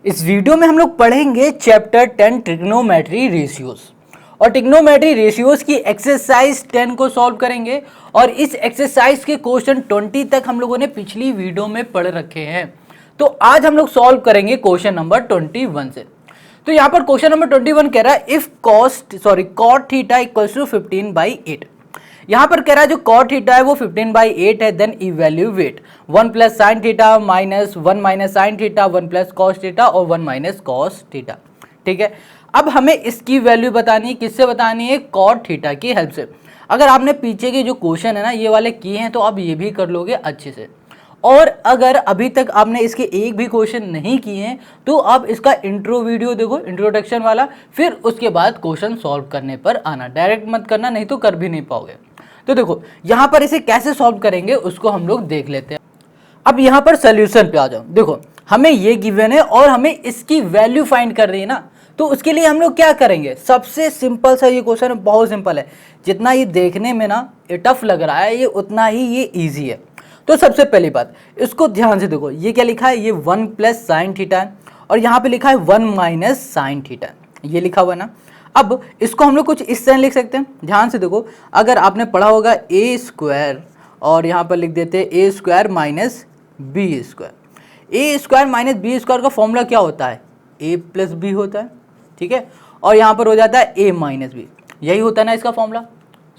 इस वीडियो में हम लोग पढ़ेंगे चैप्टर 10 ट्रिग्नोमेट्री रेशियोज और ट्रिग्नोमेट्री रेशियोज की एक्सरसाइज 10 को सॉल्व करेंगे। और इस एक्सरसाइज के क्वेश्चन 20 तक हम लोगों ने पिछली वीडियो में पढ़ रखे हैं। तो आज हम लोग सॉल्व करेंगे क्वेश्चन नंबर 21 से। तो यहाँ पर क्वेश्चन नंबर 21 कह रहा है if cot theta equals to 15/8। यहाँ पर कह रहा है जो cot थीटा है वो 15/8 है, then evaluate 1 plus sine theta minus 1 minus sine theta 1 plus cos theta और 1 माइनस कॉस थीटा। ठीक है, अब हमें इसकी वैल्यू बतानी है, किससे बतानी है? cot थीटा की हेल्प से। अगर आपने पीछे के जो क्वेश्चन है ना ये वाले किए हैं तो आप ये भी कर लोगे अच्छे से। और अगर अभी तक आपने इसके एक भी क्वेश्चन नहीं किए हैं तो आप इसका इंट्रो वीडियो देखो, इंट्रोडक्शन वाला, फिर उसके बाद क्वेश्चन सॉल्व करने पर आना। डायरेक्ट मत करना, नहीं तो कर भी नहीं पाओगे। तो देखो यहाँ पर इसे कैसे सॉल्व करेंगे उसको हम लोग देख लेते हैं। अब यहाँ पर सोल्यूशन पे आ जाओ। देखो हमें ये गिवन है और हमें इसकी वैल्यू फाइंड कर रही है ना, तो उसके लिए हम लोग क्या करेंगे? सबसे सिंपल सा ये क्वेश्चन है, बहुत सिंपल है। जितना ये देखने में ना टफ लग रहा है ये उतना ही ये ईजी है। तो सबसे पहली बात इसको ध्यान से देखो, ये क्या लिखा है? ये 1 प्लस साइन थीटा है और यहाँ पे लिखा है 1 माइनस साइन थीटा, ये लिखा हुआ है ना। अब इसको हम लोग कुछ इस तरह लिख सकते हैं, ध्यान से देखो। अगर आपने पढ़ा होगा ए स्क्वायर और यहाँ पर लिख देते हैं ए स्क्वायर माइनस बी स्क्वायर। ए स्क्वायर माइनस बी स्क्वायर का फॉर्मूला क्या होता है? ए प्लस बी होता है, ठीक है। और यहाँ पर हो जाता है ए माइनस बी, यही होता है ना इसका फॉर्मूला।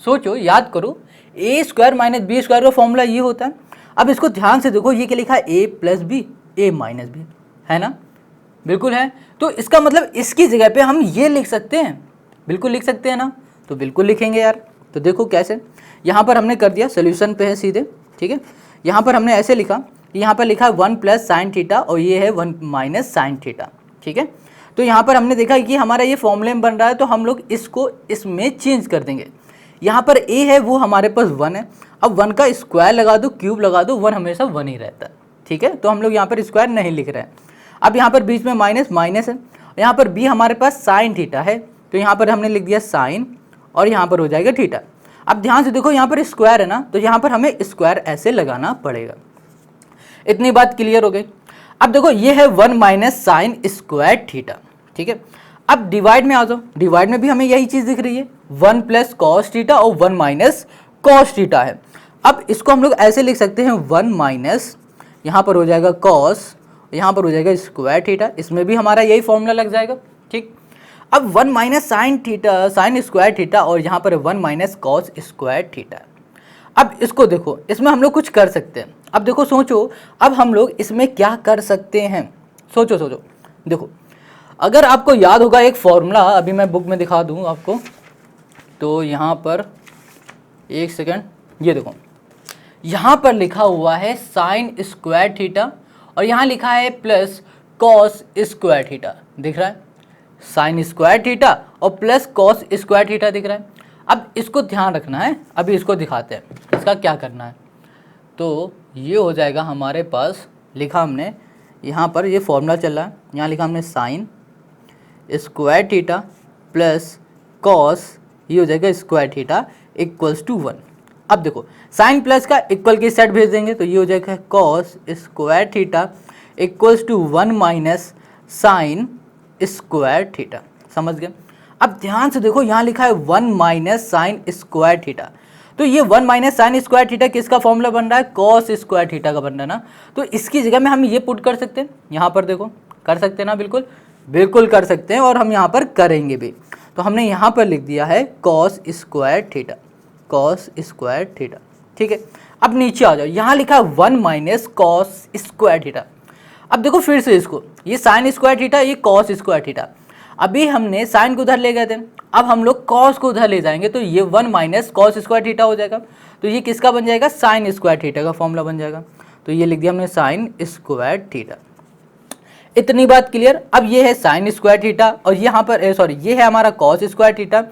सोचो, याद करो, ए स्क्वायर माइनस बी स्क्वायर का फॉर्मूला ये होता है। अब इसको ध्यान से देखो, ये क्या लिखा है? ए प्लस बी, ए माइनस बी, है ना? बिल्कुल है। तो इसका मतलब इसकी जगह पे हम ये लिख सकते हैं, बिल्कुल लिख सकते हैं ना। तो बिल्कुल लिखेंगे यार। तो देखो कैसे, यहाँ पर हमने कर दिया, सोल्यूशन पे है सीधे, ठीक है। यहाँ पर हमने ऐसे लिखा, यहाँ पर लिखा है 1 प्लस साइन थीटा और ये है 1 माइनस साइन थीटा, ठीक है। तो यहाँ पर हमने देखा कि हमारा ये फॉर्मूले में बन रहा है, तो हम लोग इसको इसमें चेंज कर देंगे। यहाँ पर a है वो हमारे पास 1 है, अब 1 का स्क्वायर लगा दो, क्यूब लगा दो, 1 हमेशा 1 ही रहता है, ठीक है। तो हम लोग यहाँ पर स्क्वायर नहीं लिख रहे हैं। अब यहाँ पर बीच में माइनस माइनस है, यहाँ पर b हमारे पास साइन थीटा है, तो यहाँ पर हमने लिख दिया साइन और यहाँ पर हो जाएगा थीटा। अब ध्यान से देखो, यहाँ पर स्क्वायर है ना, तो यहाँ पर हमें स्क्वायर ऐसे लगाना पड़ेगा। इतनी बात क्लियर हो गई। अब देखो ये है 1 माइनस साइन स्क्वायर थीटा, ठीक है। अब डिवाइड में आ जाओ, डिवाइड में भी हमें यही चीज दिख रही है, 1 प्लस कॉस थीटा और 1 माइनस कॉस थीटा है। अब इसको हम लोग ऐसे लिख सकते हैं 1 माइनस, यहाँ पर हो जाएगा कॉस, यहाँ पर हो जाएगा स्क्वायर थीटा, इसमें भी हमारा यही फॉर्मूला लग जाएगा, ठीक। अब 1 minus sine theta, sign square theta और यहाँ पर 1 माइनस कॉस स्क्वायर थीटा। अब इसको देखो, इसमें हम लोग कुछ कर सकते हैं। अब देखो सोचो, अब हम लोग इसमें क्या कर सकते हैं? सोचो सोचो, देखो अगर आपको याद होगा एक फॉर्मूला, अभी मैं बुक में दिखा दूँ आपको, तो यहाँ पर एक सेकंड, ये देखो यहाँ पर लिखा हुआ है साइन स्क्वायर थीटा और यहाँ लिखा है प्लस कॉस स्क्वायर थीटा, दिख रहा है? साइन स्क्वायर थीटा और प्लस कॉस स्क्वायर थीटा दिख रहा है। अब इसको ध्यान रखना है, अभी इसको दिखाते हैं इसका क्या करना है। तो ये हो जाएगा हमारे पास, लिखा हमने यहाँ पर, ये फॉर्मूला चल रहा है, यहाँ लिखा हमने sign square theta plus cos, ये हो जाएगा स्क्वायर थीटा इक्वल्स टू 1। अब देखो साइन प्लस का इक्वल के सेट भेज देंगे तो ये हो जाएगा cos square theta equals to 1 minus sine square theta. समझ गए? अब ध्यान से देखो, यहाँ लिखा है 1 माइनस साइन स्क्वायर थीटा, तो ये 1 माइनस साइन स्क्वायर थीटा किसका फॉर्मूला बन रहा है? कॉस स्क्वायर थीटा का बन रहा है ना। तो इसकी जगह में हम ये पुट कर सकते हैं, यहाँ पर देखो, कर सकते हैं ना? बिल्कुल बिल्कुल कर सकते हैं और हम यहाँ पर करेंगे भी। तो हमने यहाँ पर लिख दिया है cos square theta, cos square theta, ठीक है। अब नीचे आ जाओ, यहाँ लिखा है 1 माइनस कॉस स्क्वायर थीटा। अब देखो फिर से इसको, ये साइन स्क्वायर थीटा, ये कॉस स्क्वायर थीटा। अभी हमने साइन को उधर ले गए थे, अब हम लोग कॉस को उधर ले जाएंगे तो ये 1 माइनस कॉस स्क्वायर थीटा हो जाएगा। तो ये किसका बन जाएगा? साइन स्क्वायर थीटा का फॉर्मूला बन जाएगा। तो ये लिख दिया हमने साइन स्क्वायर थीटा। इतनी बात क्लियर? अब ये है साइन स्क्वायर थीटा और यहाँ पर ये है हमारा कॉस स्क्वायर थीटा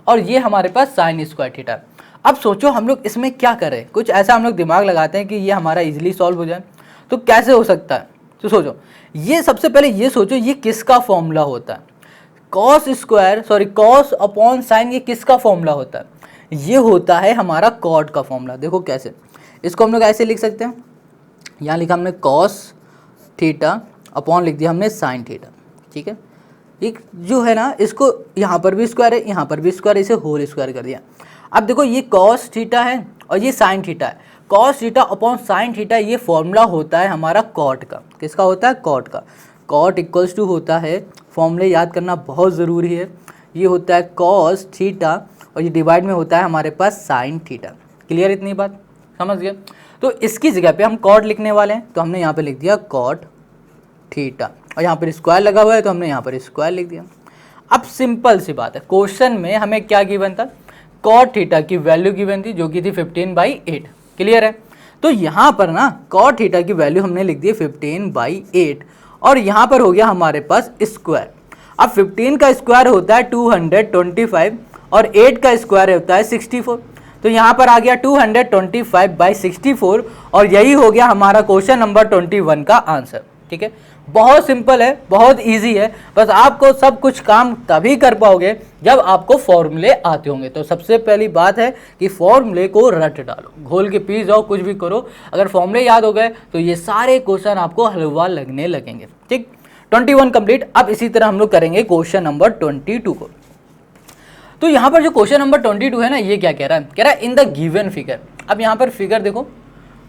और ये हमारे पास साइन स्क्वायर थीटा। अब सोचो हम लोग इसमें क्या करें, कुछ ऐसा हम लोग दिमाग लगाते हैं कि ये हमारा इजीली सॉल्व हो जाए। तो कैसे हो सकता है? तो सोचो, ये सबसे पहले ये सोचो ये किसका फॉर्मूला होता है? कॉस अपॉन साइन, ये किसका फॉर्मूला होता है? ये होता है हमारा कॉट का फॉर्मूला। देखो कैसे, इसको हम लोग ऐसे लिख सकते हैं, यहाँ लिखा हमने कॉस थीटा अपॉन लिख दिया हमने साइन थीटा, ठीक है। एक जो है ना इसको यहाँ पर भी स्क्वायर है, यहाँ पर भी स्क्वायर, इसे होल स्क्वायर कर दिया। अब देखो ये कॉस थीटा है और ये साइन थीटा है, cos theta upon sine theta, ये फॉर्मूला होता है हमारा कॉट का। किसका होता है? कॉट का। कॉट इक्वल्स टू होता है, फॉर्मूले याद करना बहुत ज़रूरी है, ये होता है कॉस थीटा और ये डिवाइड में होता है हमारे पास साइन थीटा। क्लियर इतनी बात? समझ गया? तो इसकी जगह पे हम कॉट लिखने वाले हैं, तो हमने यहाँ पे लिख दिया कॉट थीटा और यहाँ पर स्क्वायर लगा हुआ है तो हमने यहाँ पर स्क्वायर लिख दिया। अब सिंपल सी बात है, क्वेश्चन में हमें क्या गिवन था? कॉट थीटा की वैल्यू गिवन थी जो कि थी 15/8। क्लियर है? तो यहाँ पर ना कॉट थीटा की वैल्यू हमने लिख दी 15/8 और यहाँ पर हो गया हमारे पास स्क्वायर। अब 15 का स्क्वायर होता है 225 और 8 का स्क्वायर होता है 64, तो यहाँ पर आ गया 225/64 और यही हो गया हमारा क्वेश्चन नंबर 21 का आंसर। ठीक है, बहुत सिंपल है, बहुत इजी है, बस आपको सब कुछ काम तभी कर पाओगे जब आपको फॉर्मूले आते होंगे। तो सबसे पहली बात है कि फॉर्मूले को रट डालो, घोल के पी जाओ, कुछ भी करो, अगर फॉर्मूले याद हो गए तो ये सारे क्वेश्चन आपको हलवा लगने लगेंगे। ठीक, 21 कंप्लीट। अब इसी तरह हम लोग करेंगे क्वेश्चन नंबर 22 को। तो यहाँ पर जो क्वेश्चन नंबर 22 है ना, ये क्या कह रहा है? कह रहा है इन द गिवन फिगर। अब यहाँ पर फिगर देखो,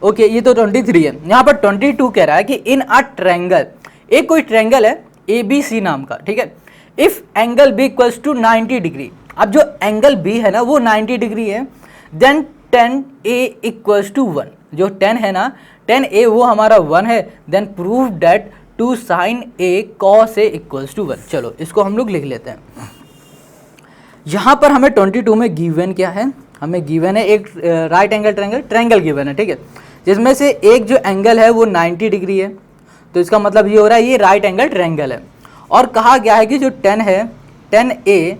ओके ये तो 23 है, यहाँ पर 22 कह रहा है कि इन अ ट्रायंगल, एक कोई ट्रायंगल है ABC नाम का, ठीक है, if angle B equals to 90 degree. अब जो एंगल B है ना वो 90 डिग्री है, then tan A equals to 1। जो tan है ना, tan A वो हमारा 1 है, then prove that 2 sin A cos A equals to 1। चलो इसको हम लोग लिख लेते हैं। यहाँ पर हमें 22 में गिवन क्या है? हमें गिवन है एक राइट एंगल ट्रायंगल गिवन है, ठीक है, जिसमें से एक जो एंगल है वो 90 डिग्री है, तो इसका मतलब ये हो रहा है ये राइट एंगल ट्रायंगल है। और कहा गया है कि जो tan है, tan A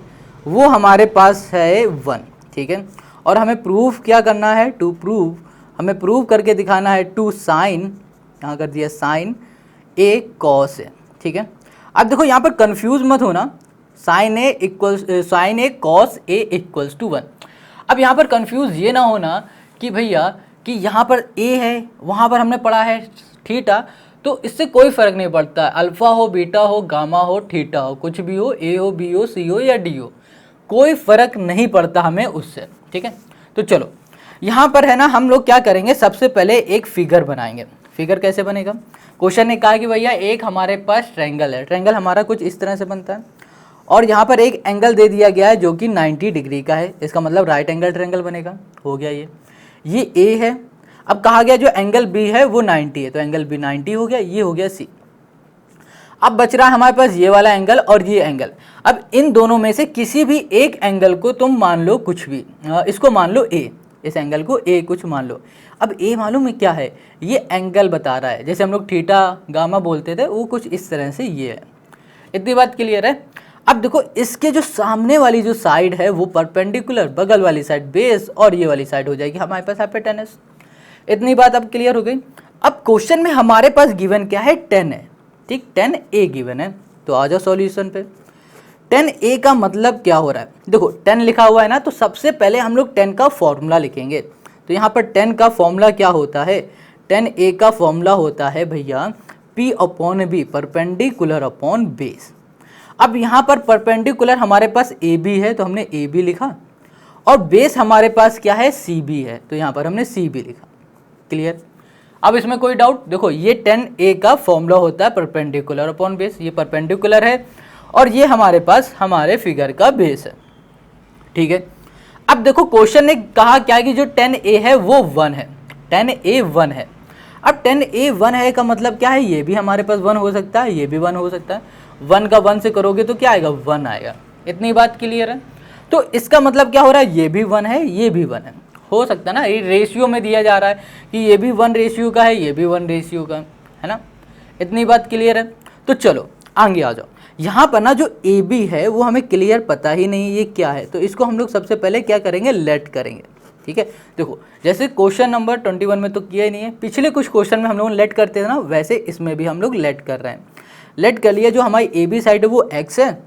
वो हमारे पास है 1, ठीक है, और हमें प्रूफ क्या करना है? टू प्रूव, हमें प्रूव करके दिखाना है 2 sin, यहाँ कर दिया sin A cos A, ठीक है। अब देखो यहाँ पर कंफ्यूज मत होना, sin A cos A equals to 1। अब यहाँ पर कंफ्यूज ये ना होना कि भैया कि यहाँ पर A है, वहाँ पर हमने पढ़ा है थीटा, तो इससे कोई फ़र्क नहीं पड़ता, अल्फ़ा हो, बीटा हो, गामा हो, थीटा हो, कुछ भी हो, A हो, B हो, C हो या D हो, कोई फ़र्क नहीं पड़ता हमें उससे। ठीक है, तो चलो यहाँ पर है ना, हम लोग क्या करेंगे? सबसे पहले एक फिगर बनाएंगे। फिगर कैसे बनेगा? क्वेश्चन ने कहा कि भैया एक हमारे पास ट्रायंगल है, ट्रायंगल हमारा कुछ इस तरह से बनता है और यहाँ पर एक एंगल दे दिया गया है जो कि 90 डिग्री का है, इसका मतलब राइट एंगल ट्रायंगल बनेगा। हो गया ये A है। अब कहा गया जो एंगल B है वो 90 है, तो एंगल B 90 हो गया, ये हो गया C। अब बच रहा है हमारे पास ये वाला एंगल और ये एंगल। अब इन दोनों में से किसी भी एक एंगल को तुम मान लो कुछ भी, इसको मान लो A, इस एंगल को A कुछ मान लो। अब A मालूम है क्या है? ये एंगल बता रहा है, जैसे हम लोग थीटा गामा बोलते थे, वो कुछ इस तरह से ये है। इतनी बात क्लियर है? अब देखो इसके जो सामने वाली जो साइड है वो परपेंडिकुलर, बगल वाली साइड बेस और ये वाली साइड हो जाएगी हमारे पास हाइपोटेनस। इतनी बात अब क्लियर हो गई। अब क्वेश्चन में हमारे पास गिवन क्या है? 10 है, ठीक, tan A गिवन है, तो आ जाओ सॉल्यूशन पे। tan A का मतलब क्या हो रहा है? देखो 10 लिखा हुआ है ना, तो सबसे पहले हम लोग 10 का फॉर्मूला लिखेंगे। तो यहाँ पर 10 का फॉर्मूला क्या होता है? tan A का फॉर्मूला होता है भैया P/B, परपेंडिकुलर अपॉन बेस। अब यहाँ पर परपेंडिकुलर हमारे पास AB है तो हमने AB लिखा, और बेस हमारे पास क्या है? CB है, तो यहाँ पर हमने CB लिखा। क्लियर? अब इसमें कोई डाउट? देखो ये tan A का फॉर्मूला होता है परपेंडिकुलर अपॉन बेस, ये परपेंडिकुलर है और ये हमारे पास हमारे फिगर का बेस है। ठीक है, अब देखो क्वेश्चन ने कहा क्या कि जो tan A है वो 1 है, tan A 1 है। अब tan A 1 है का मतलब क्या है? ये भी हमारे पास 1 हो सकता है, ये भी 1 हो सकता है। 1 का 1 से करोगे तो क्या आएगा? 1 आएगा। इतनी बात क्लियर है? तो इसका मतलब क्या हो रहा है? ये भी 1 है, ये भी 1 है। हो सकता है ना, ये रेशियो में दिया जा रहा है कि ये भी 1 रेशियो का है, ये भी 1 रेशियो का है ना। इतनी बात क्लियर है? तो चलो आगे आ जाओ। यहाँ पर ना जो AB है वो हमें क्लियर पता ही नहीं ये क्या है, तो इसको हम लोग सबसे पहले क्या करेंगे? लेट करेंगे। ठीक है, देखो जैसे क्वेश्चन नंबर 21 में तो किया ही नहीं है, पिछले कुछ क्वेश्चन में हम लोग लेट करते थे ना, वैसे इसमें भी हम लोग लेट कर रहे हैं। लेट कर लिया, जो हमारी AB साइड है वो x है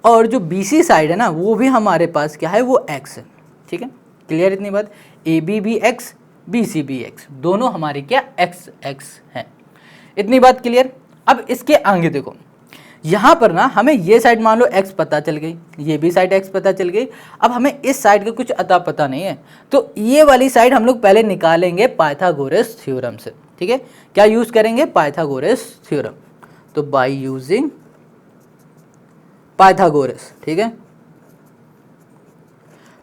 और जो BC साइड है ना वो भी हमारे पास क्या है? वो x है। ठीक है, क्लियर इतनी बात? AB भी x, BC भी x, दोनों हमारे क्या? x हैं। इतनी बात क्लियर? अब इसके आगे देखो, यहाँ पर ना हमें ये साइड मान लो x पता चल गई, ये भी साइड x पता चल गई। अब हमें इस साइड का कुछ अता पता नहीं है, तो ये वाली साइड हम लोग पहले निकालेंगे पाइथागोरस थ्योरम से। ठीक है, क्या यूज करेंगे? Pythagoras theorem. तो बाय यूजिंग पाइथागोरस। ठीक है,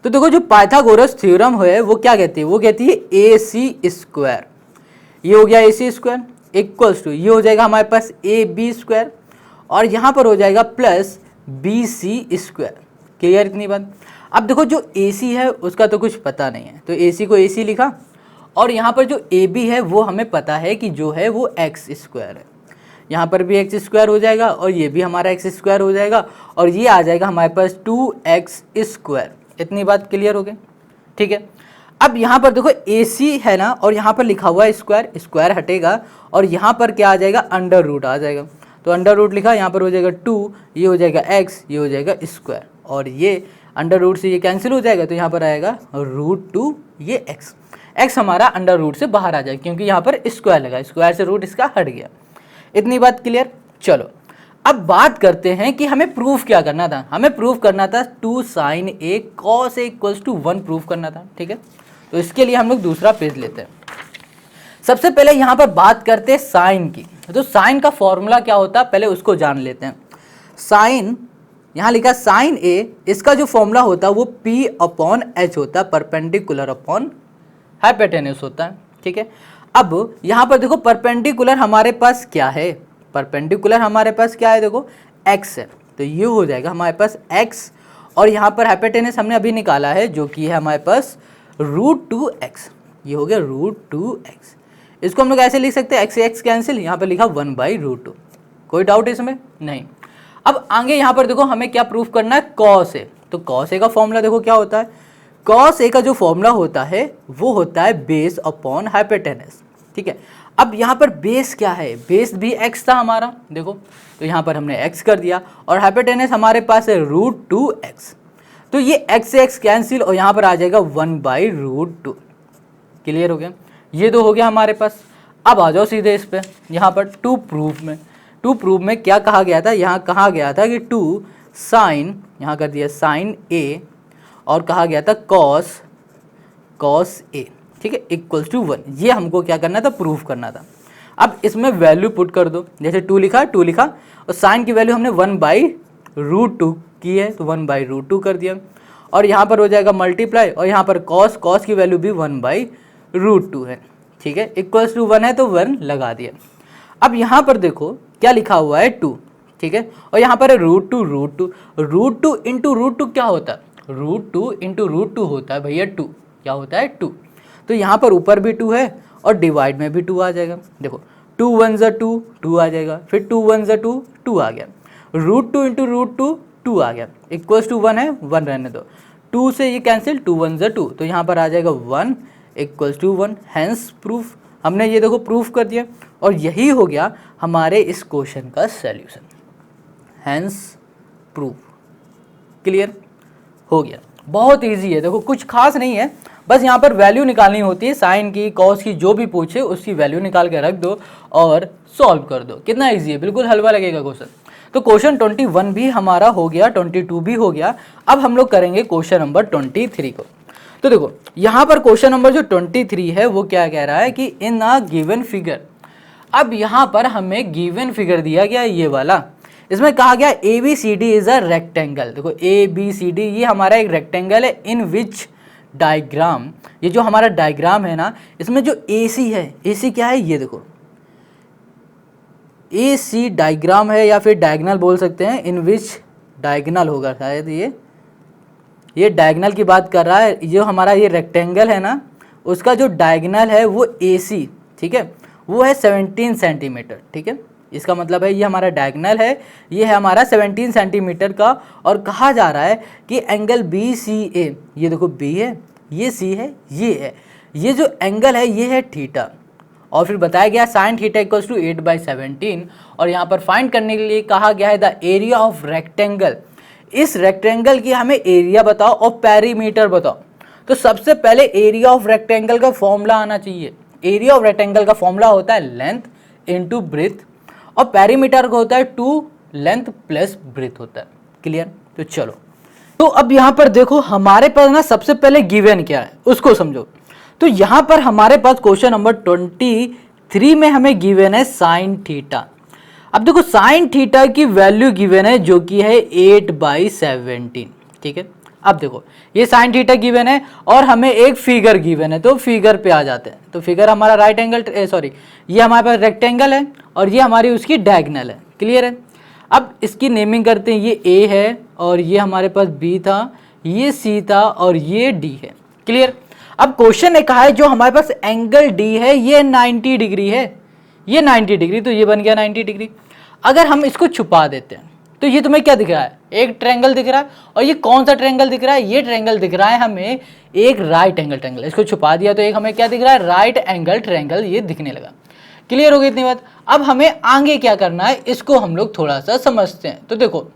तो देखो जो पाइथागोरस थ्योरम है वो क्या कहती है? वो कहती है ए सी स्क्वायर, ये हो गया ए सी स्क्वायर इक्वल्स टू, ये हो जाएगा हमारे पास ए बी स्क्वायर, और यहाँ पर हो जाएगा plus B C square. Clear इतनी बात? अब देखो जो ए सी है उसका तो कुछ पता नहीं है, तो ए सी को ए सी लिखा, और यहाँ पर जो ए बी है वो हमें पता है कि जो है वो एक्स स्क्वायर है। यहाँ पर भी एक्स स्क्वायर हो जाएगा, और ये भी हमारा एक्स स्क्वायर हो जाएगा, और ये आ जाएगा हमारे पास 2x स्क्वायर। इतनी बात क्लियर हो गई? ठीक है, अब यहाँ पर देखो ए सी है ना, और यहाँ पर लिखा हुआ है स्क्वायर, स्क्वायर हटेगा और यहाँ पर क्या आ जाएगा? अंडर रूट आ जाएगा। तो अंडर रूट लिखा, यहाँ पर हो जाएगा 2, ये हो जाएगा x, ये हो जाएगा स्क्वायर, और ये अंडर रूट से ये कैंसिल हो जाएगा, तो यहाँ पर आएगा √2 ये x हमारा अंडर रूट से बाहर आ जाएगा क्योंकि यहाँ पर स्क्वायर लगा, स्क्वायर से रूट इसका हट गया। इतनी बात क्लियर? चलो अब बात करते हैं कि हमें प्रूफ क्या करना था। हमें प्रूफ करना था 2 sin a cos a = 1 proof करना था। ठीक है, तो इसके लिए हम लोग दूसरा पेज लेते हैं। सबसे पहले यहाँ पर बात करते हैं साइन की। तो साइन का फॉर्मूला क्या होता है पहले उसको जान लेते हैं। साइन, यहाँ लिखा साइन ए, इसका जो फॉर्मूला होता है वो P/H होता है, परपेंडिकुलर अपॉन हाइपोटेन्यूज होता है। ठीक है, अब यहाँ पर देखो परपेंडिकुलर हमारे पास क्या है? परपेंडिकुलर हमारे पास क्या है? देखो x है, तो ये हो जाएगा हमारे पास x, और यहाँ पर हाइपोटेन्यूज हमने अभी निकाला है जो कि है हमारे पास √2x, ये हो गया √2x। इसको हम लोग ऐसे लिख सकते हैं, x से x कैंसिल, यहाँ पर लिखा 1/√2। कोई डाउट इसमें? नहीं। अब आगे यहाँ पर देखो हमें क्या प्रूफ करना है? cos a। तो cos a का फॉर्मूला देखो क्या होता है? cos a का जो फॉर्मूला होता है वो होता है बेस अपॉन हाइपोटेन्यूज। ठीक है, अब यहाँ पर बेस क्या है? बेस भी x था हमारा, देखो तो यहाँ पर हमने x कर दिया, और हाइपोटेन्यूज हमारे पास है √2x, तो ये x से x कैंसिल, और यहाँ पर आ जाएगा 1/√2। क्लियर हो गया? ये दो हो गया हमारे पास। अब आ जाओ सीधे इस पे, यहाँ पर टू प्रूफ में। टू प्रूफ में क्या कहा गया था? यहाँ कहा गया था कि 2 sin, यहाँ कर दिया sin a, और कहा गया था cos a, ठीक है, = 1। ये हमको क्या करना था? प्रूफ करना था। अब इसमें वैल्यू पुट कर दो, जैसे 2 लिखा, और साइन की वैल्यू हमने 1/√2 की है, तो 1/√2 कर दिया, और यहाँ पर हो जाएगा मल्टीप्लाई, और यहाँ पर cos की वैल्यू भी 1/√2 है। ठीक है, = 1 है तो 1 लगा दिया। अब यहाँ पर देखो क्या लिखा हुआ है? 2। ठीक है, और यहाँ पर है √2 इंटू √2 क्या होता है? √2 इंटू √2 होता है भैया 2। क्या होता है? 2। तो यहाँ पर ऊपर भी 2 है और डिवाइड में भी 2 आ जाएगा। देखो 2 1 = 2, 2 आ जाएगा, फिर 2 1 = 2, 2 आ गया, √2 इंटू √2 2 आ गया, = 1 है, 1 रहने दो, 2 से ये कैंसिल, 2 1 = 2, तो यहाँ पर आ जाएगा 1 = 1। हैंस प्रूफ, हमने ये देखो प्रूफ कर दिया, और यही हो गया हमारे इस क्वेश्चन का सॉल्यूशन। Hence proof. क्लियर हो गया? बहुत इजी है, देखो कुछ खास नहीं है, बस यहाँ पर वैल्यू निकालनी होती है, साइन की, कॉस की, जो भी पूछे उसकी वैल्यू निकाल के रख दो और सॉल्व कर दो। कितना इजी है, बिल्कुल हलवा लगेगा क्वेश्चन। तो क्वेश्चन 21 भी हमारा हो गया, 22 भी हो गया। अब हम लोग करेंगे क्वेश्चन नंबर 23 को। तो देखो यहाँ पर क्वेश्चन नंबर जो 23 है वो क्या कह रहा है कि इन अ गिवन फिगर। अब यहाँ पर हमें गिवन फिगर दिया गया ये वाला, इसमें कहा गया ABCD इज अ रेक्टेंगल। देखो ABCD ये हमारा एक रेक्टेंगल है, इन विच डायग्राम, ये जो हमारा डायग्राम है ना, इसमें जो AC है, AC क्या है? ये देखो AC डायग्राम है, या फिर डायगोनल बोल सकते हैं, इन विच डायगोनल होगा शायद, ये डायगोनल की बात कर रहा है। जो हमारा ये रेक्टेंगल है ना, उसका जो डायगोनल है वो AC, ठीक है, वो है 17 सेंटीमीटर। ठीक है, इसका मतलब है ये हमारा डायगोनल है, ये है हमारा 17 सेंटीमीटर का, और कहा जा रहा है कि एंगल BCA, ये देखो B है, ये C है, ये है, ये जो एंगल है ये है थीटा, और फिर बताया गया साइन थीटा = 8/17, और यहाँ पर फाइंड करने के लिए कहा गया है द एरिया ऑफ रेक्टेंगल। इस रेक्टेंगल की हमें एरिया बताओ और पेरीमीटर बताओ। तो सबसे पहले एरिया ऑफ रेक्टेंगल का फॉर्मूला आना चाहिए। एरिया ऑफ रेक्टेंगल का फॉर्मूला होता है लेंथ इंटू ब्रेथ, और पेरीमीटर का होता है 2 लेंथ प्लस ब्रेथ होता है। क्लियर? तो चलो, तो अब यहां पर देखो हमारे पास ना सबसे पहले गिवन क्या है उसको समझो। तो यहां पर हमारे पास क्वेश्चन नंबर 23 में हमें गिवन है साइन थीटा। अब देखो साइन थीटा की वैल्यू गिवन है जो कि है 8/17। ठीक है, अब देखो ये साइन थीटा गिवन है और हमें एक फिगर गिवन है, तो फिगर पे आ जाते हैं। तो फिगर हमारा राइट एंगल सॉरी ये हमारे पास रेक्टेंगल है और ये हमारी उसकी डायगोनल है। क्लियर है? अब इसकी नेमिंग करते हैं, ये ए है और ये हमारे पास बी था, ये सी था और ये डी है। क्लियर? अब क्वेश्चन ने कहा है जो हमारे पास एंगल डी है ये 90 डिग्री है, ये 90 डिग्री, तो ये बन गया 90 डिग्री। अगर हम इसको छुपा देते हैं तो ये तुम्हें क्या दिख रहा है? एक ट्रायंगल दिख रहा है। और ये कौन सा ट्रायंगल दिख रहा है? ये ट्रायंगल दिख रहा है हमें एक राइट एंगल ट्रायंगल। इसको छुपा दिया तो एक हमें क्या दिख रहा है? राइट एंगल ट्रायंगल ये दिखने लगा। क्लियर हो गई इतनी बात? अब हमें आगे क्या करना है इसको हम लोग थोड़ा सा समझते हैं। तो देखो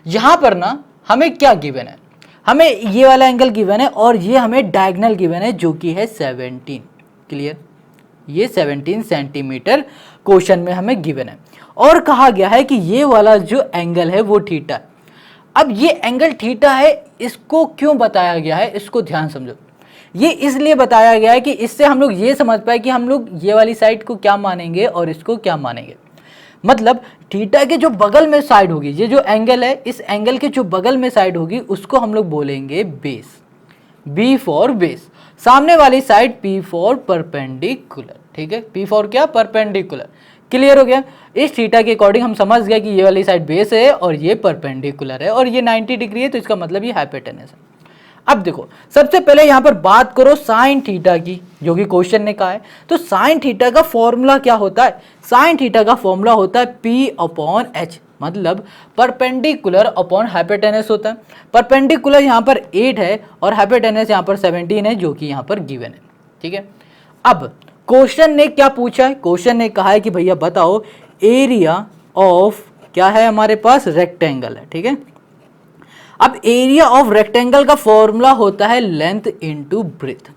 यहां पर ना हमें क्या गिवन है? हमें ये वाला एंगल गिवन है और ये हमें डायगोनल गिवन है जो कि है 17। क्लियर? ये 17 सेंटीमीटर क्वेश्चन में हमें गिवन है और कहा गया है कि ये वाला जो एंगल है वो थीटा। अब ये एंगल थीटा है, इसको क्यों बताया गया है इसको ध्यान समझो। ये इसलिए बताया गया है कि इससे हम लोग ये समझ पाए कि हम लोग ये वाली साइड को क्या मानेंगे और इसको क्या मानेंगे। मतलब थीटा के जो बगल में साइड होगी, ये जो एंगल है इस एंगल के जो बगल में साइड होगी उसको हम लोग बोलेंगे बेस, बी फॉर बेस। सामने वाली साइड पी फॉर परपेंडिकुलर। ठीक है, पी फॉर क्या? परपेंडिकुलर। क्लियर हो गया? इस थीटा के अकॉर्डिंग हम समझ गए कि ये वाली साइड बेस है और ये परपेंडिकुलर है और ये 90 डिग्री है, तो इसका मतलब ये हाइपोटेनस है। अब देखो सबसे पहले यहां पर बात करो साइन थीटा की, जो कि क्वेश्चन ने कहा है। तो साइन थीटा का फॉर्मूला क्या होता है? साइन थीटा का फॉर्मूला होता है P/H, मतलब परपेंडिकुलर अपॉन हाइपोटेनस होता है। परपेंडिकुलर यहाँ पर 8 है और हाइपोटेनस यहाँ पर 17 है जो कि यहाँ पर गिवन है। ठीक है, अब क्वेश्चन ने क्या पूछा है? क्वेश्चन ने कहा है कि भैया बताओ एरिया ऑफ क्या है हमारे पास? रेक्टेंगल है। ठीक है, अब एरिया ऑफ रेक्टेंगल का फॉर्मूला होता है लेंथ इनटू ब्रेथ।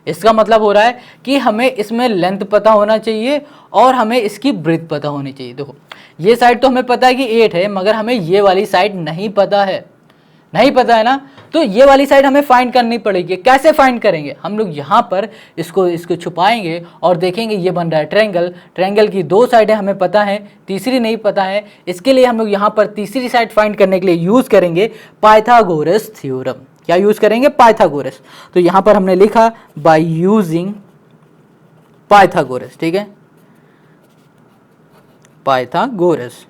इसका मतलब हो रहा है कि हमें इसमें लेंथ पता होना चाहिए और हमें इसकी ब्रेथ पता होनी चाहिए। देखो ये साइड तो हमें पता है कि 8 है, मगर हमें ये वाली साइड नहीं पता है, नहीं पता है ना, तो ये वाली साइड हमें फाइंड करनी पड़ेगी। कैसे फाइंड करेंगे? हम लोग यहाँ पर इसको छुपाएंगे और देखेंगे ये बन रहा है ट्रायंगल। ट्रायंगल की 2 साइडें हमें पता है, तीसरी नहीं पता है। इसके लिए हम लोग यहाँ पर तीसरी साइड फाइंड करने के लिए यूज करेंगे पाइथागोरस थ्योरम। क्या यूज करेंगे? पाइथागोरस। तो यहाँ पर हमने लिखा बाय यूजिंग पाइथागोरस। ठीक है, पाइथागोरस।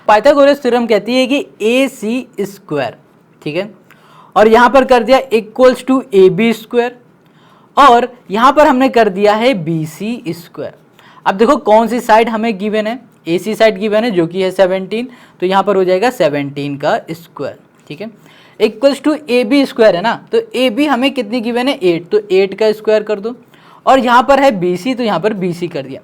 पाइथागोरस थ्योरम कहती है कि AC², ठीक है, और यहां पर कर दिया इक्वल्स टू AB² और यहां पर हमने कर दिया है BC²। अब देखो कौन सी साइड हमें गिवन है? AC साइड गिवन है जो कि है 17, तो यहां पर हो जाएगा 17 का स्क्वायर। ठीक है, इक्वल्स टू AB² है ना, तो AB हमें कितनी गिवन है? 8, तो 8 का स्क्वायर कर दो और यहाँ पर है BC, तो यहाँ पर BC कर दिया।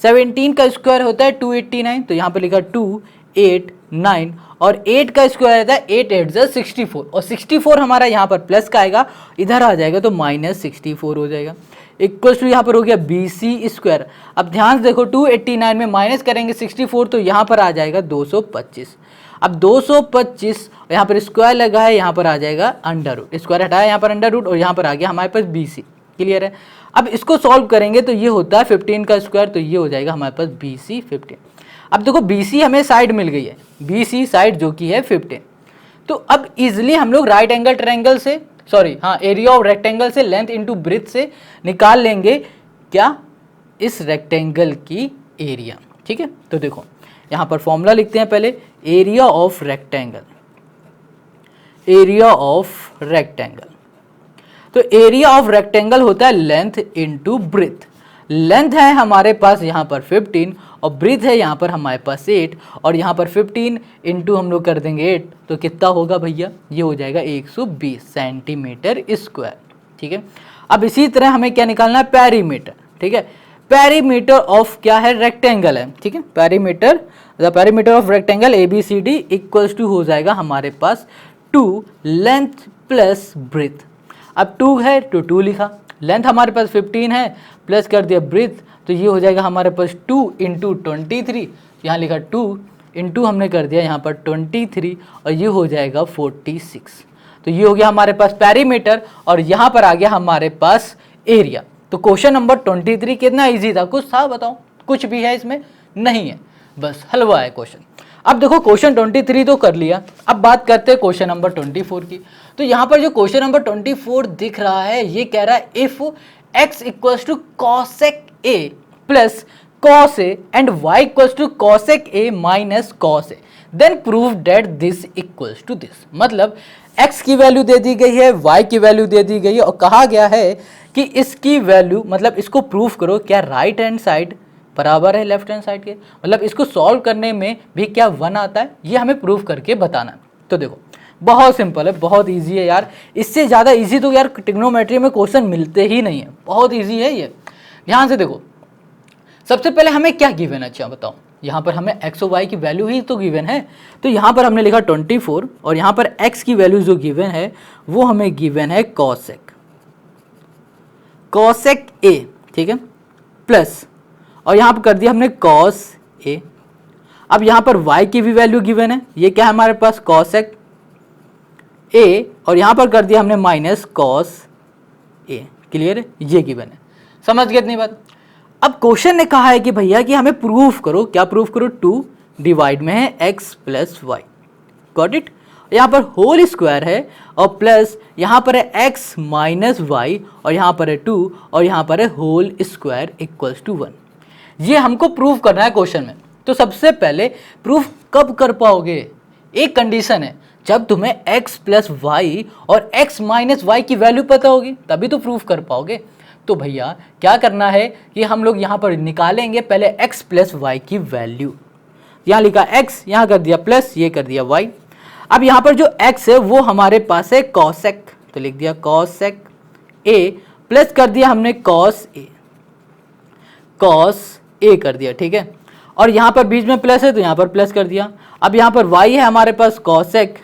17 का स्क्वायर होता है 289, तो यहाँ पर लिखा 2 8 9 और 8 का स्क्वायर आता है 8 8 64 और 64 हमारा यहाँ पर प्लस का आएगा, इधर आ जाएगा तो -64 हो जाएगा। इक्वल्स टू यहाँ पर हो गया BC²। अब ध्यान से देखो 289 में माइनस करेंगे 64 तो यहाँ पर आ जाएगा 225। अब 225 यहाँ पर स्क्वायर लगा है, यहाँ पर आ जाएगा अंडर रूट, स्क्वायर हटाया यहाँ पर अंडर रूट और यहाँ पर आ गया हमारे पास BC। क्लियर है? अब इसको सॉल्व करेंगे तो ये होता है 15 का स्क्वायर, तो ये हो जाएगा हमारे पास BC 15। अब देखो BC हमें साइड मिल गई है, BC साइड जो कि है 15। तो अब इजिली हम लोग राइट एंगल ट्रायंगल से एरिया ऑफ रेक्टेंगल से लेंथ इनटू ब्रेथ से निकाल लेंगे क्या? इस रेक्टेंगल की एरिया। ठीक है, तो देखो यहाँ पर फॉर्मूला लिखते हैं पहले, area of rectangle, area of rectangle. तो एरिया ऑफ रेक्टेंगल होता है लेंथ इनटू ब्रेथ। लेंथ है हमारे पास यहाँ पर 15 और ब्रेथ है यहाँ पर हमारे पास 8 और यहाँ पर 15 इंटू हम लोग कर देंगे 8, तो कितना होगा भैया? ये हो जाएगा 120 सेंटीमीटर स्क्वायर। ठीक है, अब इसी तरह हमें क्या निकालना है? पेरीमीटर। ठीक है, पेरीमीटर ऑफ क्या है? रेक्टेंगल है। ठीक है, perimeter, the perimeter of rectangle ABCD equals to हो जाएगा हमारे पास 2 लेंथ प्लस ब्रेथ। अब 2 है तो 2 लिखा, लेंथ हमारे पास 15 है, प्लस कर दिया ब्रेथ, तो ये हो जाएगा हमारे पास 2 इंटू 23, तो यहाँ लिखा 2 इंटू हमने कर दिया यहाँ पर 23 और ये हो जाएगा 46। तो ये हो गया हमारे पास पेरीमीटर और यहाँ पर आ गया हमारे पास एरिया। तो क्वेश्चन नंबर 23 कितना इजी था? कुछ था बताओ? कुछ भी है इसमें? नहीं है, बस हलवा है क्वेश्चन। अब देखो क्वेश्चन 23 तो कर लिया, अब बात करते हैं क्वेश्चन नंबर 24 की। तो यहाँ पर जो क्वेश्चन नंबर 24 दिख रहा है ये कह रहा है if x equals to cosec a plus cos a and y equals to cosec a minus cos a then prove that this equals to this. मतलब x की वैल्यू दे दी गई है, y की वैल्यू दे दी गई है और कहा गया है कि इसकी वैल्यू मतलब इसको प्रूफ करो क्या राइट हैंड साइड बराबर है लेफ्ट हैंड साइड के, मतलब इसको सॉल्व करने में भी क्या 1 आता है, ये हमें प्रूफ करके बताना है। तो देखो बहुत सिंपल है, बहुत इजी है यार, इससे ज़्यादा इजी तो यार ट्रिग्नोमेट्री में क्वेश्चन मिलते ही नहीं है, बहुत इजी है ये। ध्यान से देखो, सबसे पहले हमें क्या गिवन है? अच्छा बताओ, यहाँ पर हमें x और y की वैल्यू ही तो गिवन है। तो यहाँ पर हमने लिखा 24 और यहाँ पर x की वैल्यू जो गिवन है वो हमें गिवन है cosec a, ठीक है, प्लस और यहाँ पर कर दिया हमने cos a। अब यहाँ पर y की भी वैल्यू गिवन है, ये क्या है हमारे पास cosec a और यहाँ पर कर दिया हमने माइनस cos a। क्लियर है? ये गिवन है, समझ गए इतनी बात? अब क्वेश्चन ने कहा है कि भैया कि हमें प्रूफ करो, क्या प्रूफ करो? 2 डिवाइड में है x plus Y, got it. यहाँ पर होल स्क्वायर है और प्लस यहाँ पर है x माइनस वाई और यहाँ पर है 2 और यहाँ पर है होल स्क्वायर इक्वल्स टू 1। ये हमको प्रूफ करना है क्वेश्चन में। तो सबसे पहले प्रूफ कब कर पाओगे? एक कंडीशन है, जब तुम्हें x प्लस वाई और x माइनस वाई की वैल्यू पता होगी तभी तो प्रूफ कर पाओगे। तो भैया क्या करना है कि हम लोग यहाँ पर निकालेंगे पहले x प्लस वाई की वैल्यू। यहाँ लिखा x, यहाँ कर दिया प्लस, ये कर दिया y। अब यहाँ पर जो x है वो हमारे पास है cosec, तो लिख दिया cosec a प्लस कर दिया हमने cos a कर दिया, ठीक है। और यहाँ पर बीच में प्लस है तो यहाँ पर प्लस कर दिया। अब यहाँ पर y है हमारे पास cosec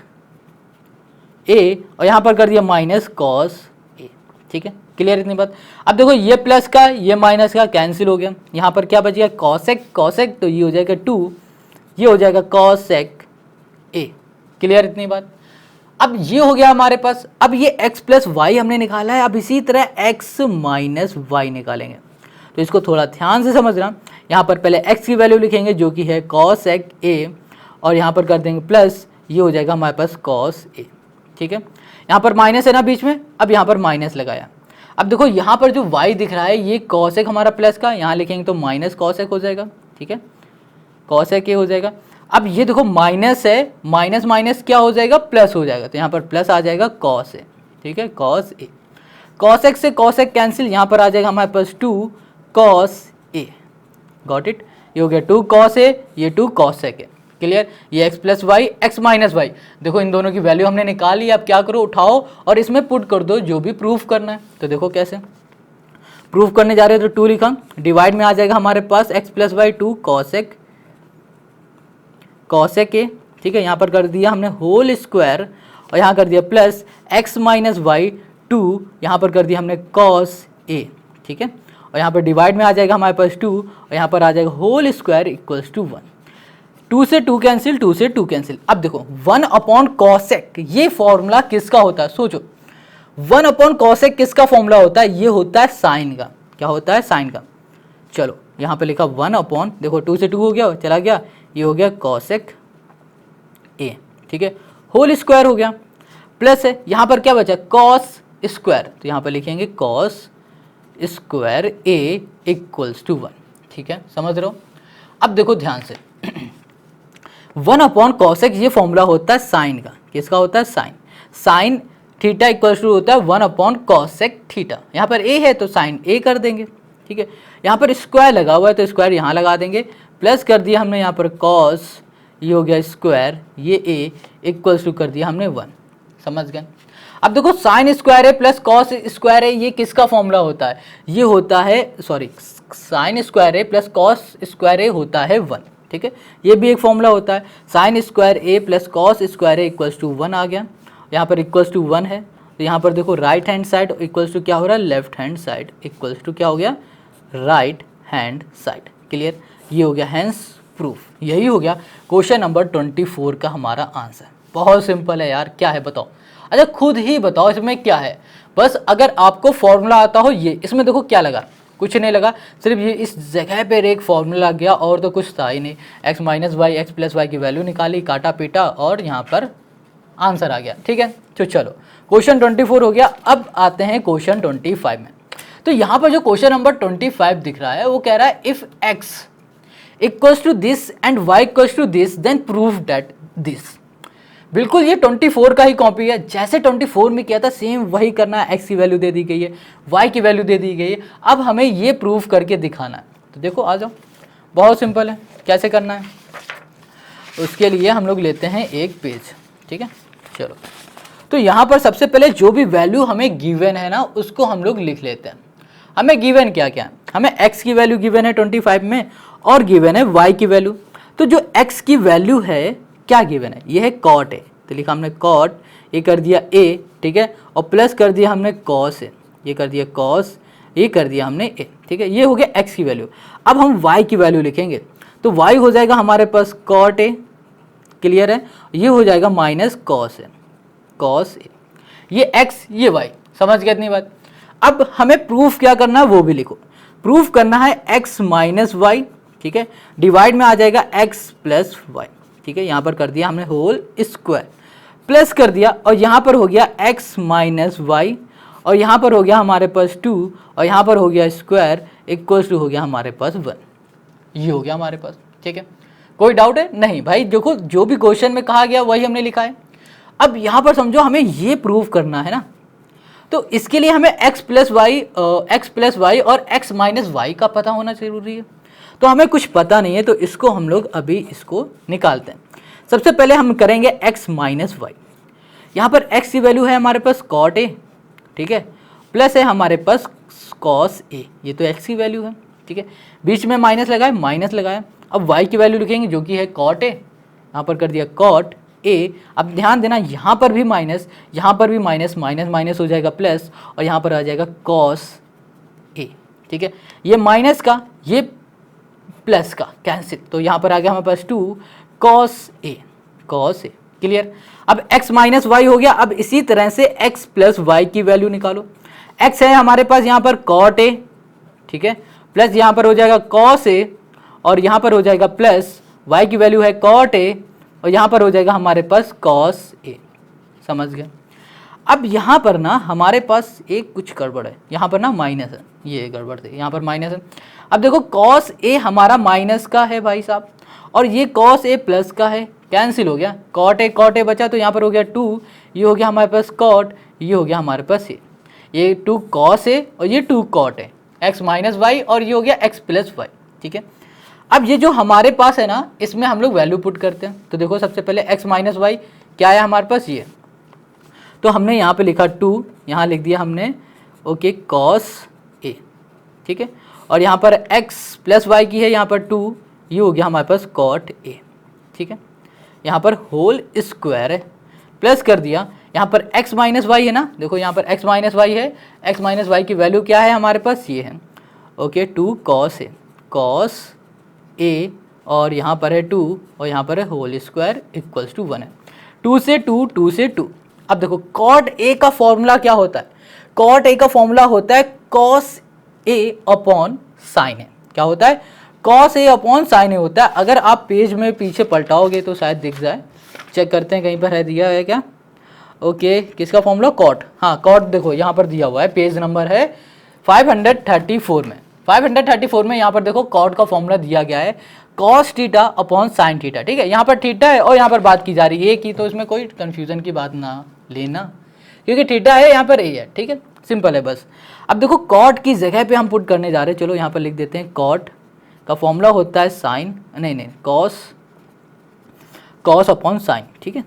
a और यहाँ पर कर दिया माइनस cos a, ठीक है। क्लियर इतनी बात? अब देखो ये प्लस का ये माइनस का कैंसिल हो गया, यहाँ पर क्या बच गया? cosec तो ये हो जाएगा 2, ये हो जाएगा cosec a। क्लियर इतनी बात? अब ये हो गया हमारे पास। अब ये x प्लस वाई हमने निकाला है, अब इसी तरह x माइनस वाई निकालेंगे। तो इसको थोड़ा ध्यान से समझना। यहाँ पर पहले x की वैल्यू लिखेंगे जो कि है cosec a और यहाँ पर कर देंगे प्लस, ये हो जाएगा हमारे पास cos a, ठीक है। यहाँ पर माइनस है ना बीच में, अब यहाँ पर माइनस लगाया। अब देखो यहाँ पर जो y दिख रहा है ये cosec हमारा प्लस का, यहाँ लिखेंगे तो माइनस cosec हो जाएगा, ठीक है, cosec a हो जाएगा। अब ये देखो माइनस है, माइनस माइनस क्या हो जाएगा? प्लस हो जाएगा, तो यहाँ पर प्लस आ जाएगा cos a, ठीक है, cos a। cosec से cosec कैंसिल, यहाँ पर आ जाएगा हमारे पास 2 cos a, गॉट इट। ये हो गया 2 cos a, ये 2 cosec है। क्लियर? ये x plus Y, X minus Y, देखो इन दोनों की वैल्यू हमने निकाल ली। अब क्या करो? उठाओ और इसमें पुट कर दो जो भी प्रूफ करना है। तो देखो कैसे प्रूफ करने जा रहे हो, तो 2 लिखा, डिवाइड में आ जाएगा हमारे पास x plus Y 2 cosec a, ठीक है। यहाँ पर कर दिया हमने होल स्क्वायर और यहाँ कर दिया प्लस x माइनस वाई 2, यहाँ पर कर दिया हमने cos a, ठीक है। और यहाँ पर डिवाइड में आ जाएगा हमारे पास 2 और यहाँ पर आ जाएगा होल स्क्वायर इक्वल्स टू 1। 2 से 2 कैंसिल, 2 से 2 कैंसिल। अब देखो 1 अपॉन कॉसेक, ये फॉर्मूला किसका होता है? सोचो 1 अपॉन कॉसेक किसका फॉर्मूला होता है? ये होता है साइन का। क्या होता है? साइन का। चलो यहाँ पे लिखा 1 अपॉन, देखो 2 से 2 हो गया, चला गया, ये हो गया कॉसेक ए, ठीक है, होल स्क्वायर हो गया, प्लस है यहाँ पर क्या बचा? कॉस स्क्वायर, तो यहाँ पर लिखेंगे cos square A equals to 1, ठीक है, समझ रहे हो? अब देखो ध्यान से 1 अपॉन कॉसेक ये फॉर्मूला होता है साइन का। किसका होता है? Sine. Sine theta equals to होता है 1 अपॉन कॉसेक थीटा। यहाँ पर ए है तो साइन ए कर देंगे, ठीक है। यहाँ पर स्क्वायर लगा हुआ है तो स्क्वायर यहाँ लगा देंगे, प्लस कर दिया हमने यहाँ पर कॉस, ये हो गया स्क्वायर, ये ए इक्वल्स टू कर दिया हमने 1। समझ गए? अब देखो साइन स्क्वायर है प्लस कॉस स्क्वायर है, ये किसका फॉर्मूला होता है? ये होता है, सॉरी, साइन स्क्वायर है प्लस कॉस स्क्वायर ए होता है 1, ठीक है। ये भी एक फॉर्मूला होता है, sine square A plus cos square A equals to 1 आ गया। यहाँ पर इक्वल्स टू 1 है तो यहाँ पर देखो right hand side equals to क्या हो रहा है? Left hand side equals to क्या हो गया? Right hand side. क्लियर? ये हो गया हैंस प्रूफ। यही हो गया क्वेश्चन नंबर 24 का हमारा आंसर। बहुत सिंपल है यार, क्या है बताओ। अच्छा खुद ही बताओ इसमें क्या है। बस अगर आपको फॉर्मूला आता हो ये, इसमें देखो क्या लगा, कुछ नहीं लगा, सिर्फ ये इस जगह पर एक फॉर्मूला लग गया और तो कुछ था ही नहीं। x minus Y X plus Y की वैल्यू निकाली, काटा पीटा और यहाँ पर आंसर आ गया। ठीक है, तो चलो क्वेश्चन 24 हो गया। अब आते हैं क्वेश्चन 25 में। तो यहाँ पर जो क्वेश्चन नंबर 25 दिख रहा है वो कह रहा है if x equals to this and y equals to this then prove that this. बिल्कुल ये 24 का ही कॉपी है, जैसे 24 में किया था सेम वही करना है। x की वैल्यू दे दी गई है, y की वैल्यू दे दी गई है, अब हमें ये प्रूव करके दिखाना है। तो देखो आ जाओ, बहुत सिंपल है, कैसे करना है उसके लिए हम लोग लेते हैं एक पेज। ठीक है, चलो तो यहाँ पर सबसे पहले जो भी वैल्यू हमें गिवन है ना उसको हम लोग लिख लेते हैं। हमें गिवन क्या क्या है, हमें x की वैल्यू गिवन है 25 में और गिवन है y की वैल्यू। तो जो x की वैल्यू है क्या गिवन है, ये है cot a, तो लिखा हमने cot, ये कर दिया a, ठीक है, और प्लस कर दिया हमने cos a, ये कर दिया cos, ये कर दिया हमने a। ठीक है, ये हो गया x की वैल्यू। अब हम y की वैल्यू लिखेंगे तो y हो जाएगा हमारे पास cot a, क्लियर है, ये हो जाएगा minus cos a, cos a, ये x ये y, समझ गए इतनी बात। अब हमें प्रूफ क्या करना है वो भी लिखो। प्रूफ करना है x माइनस वाई, ठीक है, डिवाइड में आ जाएगा x प्लस वाई। ठीक है, यहाँ पर कर दिया हमने होल स्क्वायर, प्लस कर दिया और यहाँ पर हो गया x माइनस वाई और यहाँ पर हो गया हमारे पास 2 और यहाँ पर हो गया स्क्वायर इक्वल्स टू हो गया हमारे पास 1। ये हो गया हमारे पास। ठीक है, कोई डाउट है? नहीं भाई, देखो जो भी क्वेश्चन में कहा गया वही हमने लिखा है। अब यहाँ पर समझो हमें ये प्रूव करना है ना, तो इसके लिए हमें x प्लस वाई और x माइनस वाई का पता होना जरूरी है। तो हमें कुछ पता नहीं है तो इसको हम लोग अभी इसको निकालते हैं। सबसे पहले हम करेंगे x माइनस वाई। यहाँ पर x की वैल्यू है हमारे पास cot a, ठीक है, प्लस है हमारे पास cos a, ये तो x की वैल्यू है। ठीक है, बीच में माइनस लगाए, माइनस लगाया। अब y की वैल्यू लिखेंगे जो कि है cot a, यहाँ पर कर दिया cot a। अब ध्यान देना यहाँ पर भी माइनस, यहाँ पर भी माइनस, माइनस माइनस हो जाएगा प्लस और यहाँ पर आ जाएगा cos a। ठीक है, ये माइनस का ये प्लस का कैंसिल, तो यहाँ पर आ गया हमारे पास 2 cos a, क्लियर। अब x माइनस वाई हो गया। अब इसी तरह से x प्लस वाई की वैल्यू निकालो। x है हमारे पास यहाँ पर cot a, ठीक है, प्लस यहाँ पर हो जाएगा cos a और यहाँ पर हो जाएगा प्लस y की वैल्यू है cot a और यहाँ पर हो जाएगा हमारे पास cos a। समझ गए। अब यहाँ पर ना हमारे पास एक कुछ गड़बड़ है, यहाँ पर ना माइनस है, ये गड़बड़ थी, यहाँ पर माइनस है। अब देखो cos a हमारा माइनस का है भाई साहब और ये cos a प्लस का है, कैंसिल हो गया। cot a बचा तो यहाँ पर हो गया 2, ये हो गया हमारे पास cot, ये हो गया हमारे पास ये 2 cos a और ये 2 cot a, x minus Y और ये हो गया x प्लस वाई। ठीक है, अब ये जो हमारे पास है ना इसमें हम लोग वैल्यू पुट करते हैं। तो देखो सबसे पहले x माइनस वाई क्या है हमारे पास, ये तो हमने यहाँ पे लिखा 2, यहाँ लिख दिया हमने ओके cos a, ठीक है, और यहाँ पर x प्लस वाई की है यहाँ पर 2, ये हो गया हमारे पास cot a। ठीक है, यहाँ पर होल स्क्वायर है, प्लस कर दिया, यहाँ पर x माइनस वाई है ना, देखो यहाँ पर x माइनस वाई है, x माइनस वाई की वैल्यू क्या है हमारे पास, ये है okay 2 cos a, cos a और यहाँ पर है 2 और यहाँ पर है होल स्क्वायर इक्वल्स टू 1 है। 2 से 2, 2 से 2। अब देखो cot a का फॉर्मूला क्या होता है, cot a का फॉर्मूला होता है cos a upon sine a। क्या होता है, cos a upon sine a होता है। अगर आप पेज में पीछे पलटाओगे तो शायद दिख जाए, चेक करते हैं कहीं पर है दिया है क्या। ओके किसका फॉर्मूला, cot, हाँ cot देखो यहाँ पर दिया हुआ है, पेज नंबर है 534 में। 534 में यहाँ पर देखो cot का फॉर्मूला दिया गया है cos theta upon sine theta. ठीक है, यहाँ पर थीटा है और यहाँ पर बात की जा रही है कि, तो इसमें कोई कन्फ्यूजन की बात ना लेना क्योंकि थीटा है यहाँ पर a है। ठीक है, सिंपल है बस। अब देखो cot की जगह पे हम पुट करने जा रहे हैं, चलो यहाँ पर लिख देते हैं cot का फॉर्मूला होता है साइन, नहीं cos अपॉन साइन। ठीक है,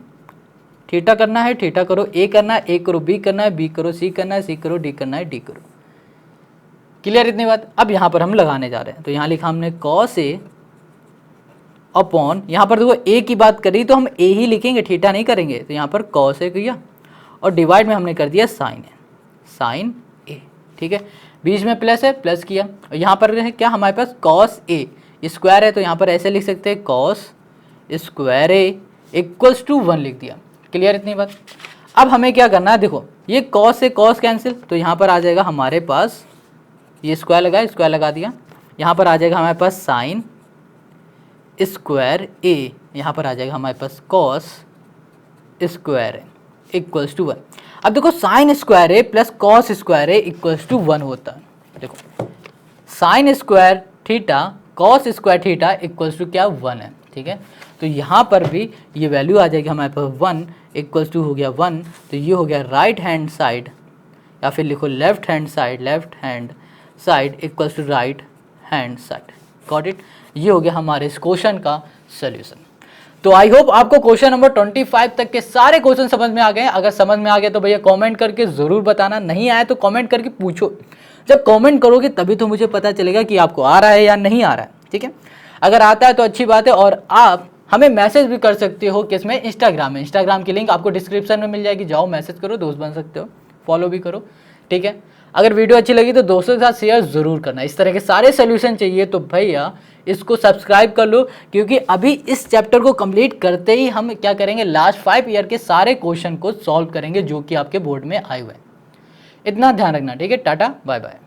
थीटा करना है थीटा करो, a करना है a करो, b करना है b करो, c करना है c करो, d करना है d करो। क्लियर इतनी बात। अब यहाँ पर हम लगाने जा रहे हैं, तो यहाँ लिखा हमने cos a अपॉन, यहाँ पर देखो a की बात करी तो हम a ही लिखेंगे, थीटा नहीं करेंगे, तो यहाँ पर cos a किया और डिवाइड में हमने कर दिया साइन a। ठीक है, बीच में प्लस है, प्लस किया और यहाँ पर है क्या हमारे पास cos a स्क्वायर है तो यहाँ पर ऐसे लिख सकते हैं cos square A equals to 1 लिख दिया। क्लियर इतनी बात। अब हमें क्या करना है, देखो ये कॉस से कॉस कैंसिल, तो यहाँ पर आ जाएगा हमारे पास, ये स्क्वायर लगा दिया, यहाँ पर आ जाएगा हमारे पास साइन स्क्वायर ए, यहाँ पर आ जाएगा हमारे पास cos square A equals to 1। अब देखो sine square A plus cos square A equals to 1 होता है। देखो sine square theta cos square theta equals to क्या 1 है, ठीक है। तो यहाँ पर भी ये वैल्यू आ जाएगी हमारे पास 1 इक्वल्स टू हो गया 1, तो ये हो गया राइट हैंड साइड, या फिर लिखो left hand side equals to right hand side. Got it. ये हो गया हमारे इस क्वेश्चन का सोल्यूशन। तो आई होप आपको क्वेश्चन नंबर 25 तक के सारे क्वेश्चन समझ में आ गए। अगर समझ में आ गए तो भैया कमेंट करके ज़रूर बताना, नहीं आया तो कमेंट करके पूछो। जब कमेंट करोगे तभी तो मुझे पता चलेगा कि आपको आ रहा है या नहीं आ रहा है, ठीक है। अगर आता है तो अच्छी बात है, और आप हमें मैसेज भी कर सकते हो किसमें, इंस्टाग्राम में। इंस्टाग्राम की लिंक आपको डिस्क्रिप्शन में मिल जाएगी, जाओ मैसेज करो, दोस्त बन सकते हो, फॉलो भी करो, ठीक है। अगर वीडियो अच्छी लगी तो दोस्तों के साथ शेयर ज़रूर करना। इस तरह के सारे सोल्यूशन चाहिए तो भैया इसको सब्सक्राइब कर लो, क्योंकि अभी इस चैप्टर को कंप्लीट करते ही हम क्या करेंगे, लास्ट 5 ईयर के सारे क्वेश्चन को सॉल्व करेंगे जो कि आपके बोर्ड में आए हुए हैं। इतना ध्यान रखना, ठीक है। Tata bye bye.